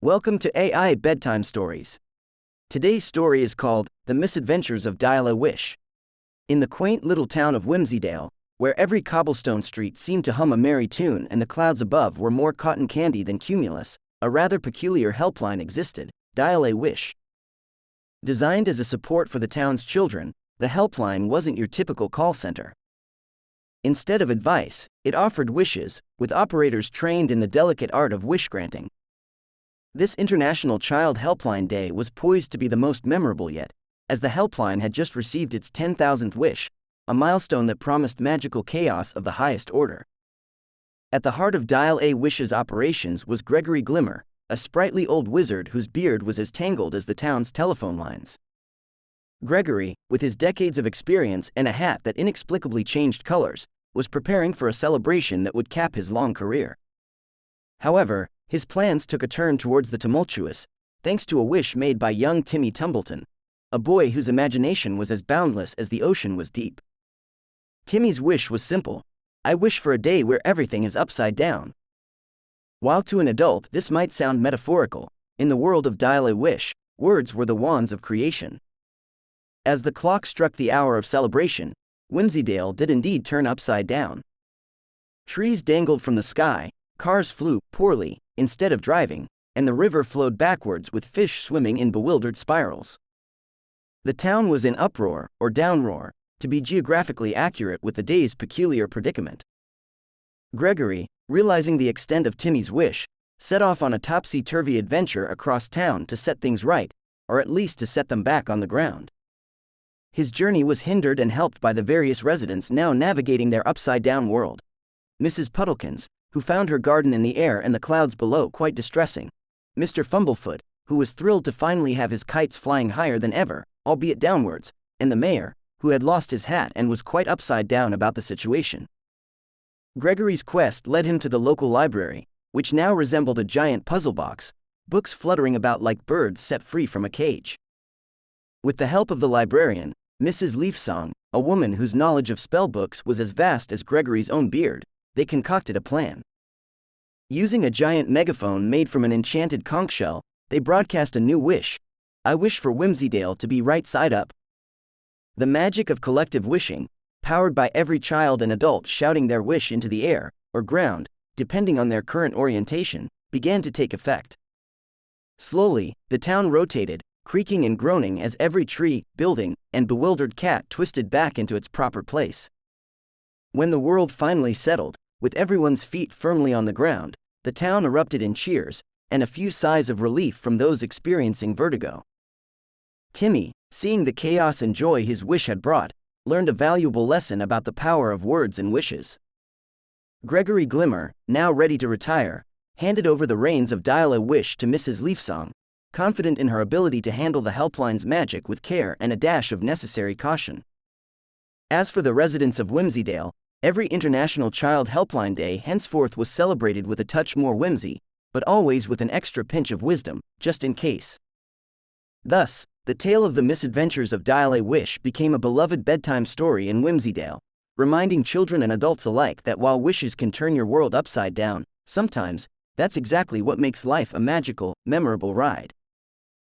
Welcome to AI Bedtime Stories. Today's story is called The Misadventures of Dial-A-Wish. In the quaint little town of Whimsydale, where every cobblestone street seemed to hum a merry tune and the clouds above were more cotton candy than cumulus, a rather peculiar helpline existed, Dial-A-Wish. Designed as a support for the town's children, the helpline wasn't your typical call center. Instead of advice, it offered wishes, with operators trained in the delicate art of wish granting. This International Child Helpline Day was poised to be the most memorable yet, as the helpline had just received its 10,000th wish, a milestone that promised magical chaos of the highest order. At the heart of Dial-A-Wish's operations was Gregory Glimmer, a sprightly old wizard whose beard was as tangled as the town's telephone lines. Gregory, with his decades of experience and a hat that inexplicably changed colors, was preparing for a celebration that would cap his long career. However, his plans took a turn towards the tumultuous, thanks to a wish made by young Timmy Tumbleton, a boy whose imagination was as boundless as the ocean was deep. Timmy's wish was simple: I wish for a day where everything is upside down. While to an adult this might sound metaphorical, in the world of Dial-A-Wish, words were the wands of creation. As the clock struck the hour of celebration, Whimsydale did indeed turn upside down. Trees dangled from the sky, cars flew poorly, instead of driving, and the river flowed backwards with fish swimming in bewildered spirals. The town was in uproar, or downroar, to be geographically accurate with the day's peculiar predicament. Gregory, realizing the extent of Timmy's wish, set off on a topsy-turvy adventure across town to set things right, or at least to set them back on the ground. His journey was hindered and helped by the various residents now navigating their upside-down world. Mrs. Puddlekins, who found her garden in the air and the clouds below quite distressing. Mr. Fumblefoot, who was thrilled to finally have his kites flying higher than ever, albeit downwards, and the mayor, who had lost his hat and was quite upside down about the situation. Gregory's quest led him to the local library, which now resembled a giant puzzle box, books fluttering about like birds set free from a cage. With the help of the librarian, Mrs. Leafsong, a woman whose knowledge of spellbooks was as vast as Gregory's own beard, they concocted a plan. Using a giant megaphone made from an enchanted conch shell, they broadcast a new wish: I wish for Whimsydale to be right side up. The magic of collective wishing, powered by every child and adult shouting their wish into the air, or ground, depending on their current orientation, began to take effect. Slowly, the town rotated, creaking and groaning as every tree, building, and bewildered cat twisted back into its proper place. When the world finally settled, with everyone's feet firmly on the ground, the town erupted in cheers, and a few sighs of relief from those experiencing vertigo. Timmy, seeing the chaos and joy his wish had brought, learned a valuable lesson about the power of words and wishes. Gregory Glimmer, now ready to retire, handed over the reins of Dial-A-Wish to Mrs. Leafsong, confident in her ability to handle the helpline's magic with care and a dash of necessary caution. As for the residents of Whimsydale, every International Child Helpline Day henceforth was celebrated with a touch more whimsy, but always with an extra pinch of wisdom, just in case. Thus, the tale of the misadventures of Dial-A-Wish became a beloved bedtime story in Whimsydale, reminding children and adults alike that while wishes can turn your world upside down, sometimes, that's exactly what makes life a magical, memorable ride.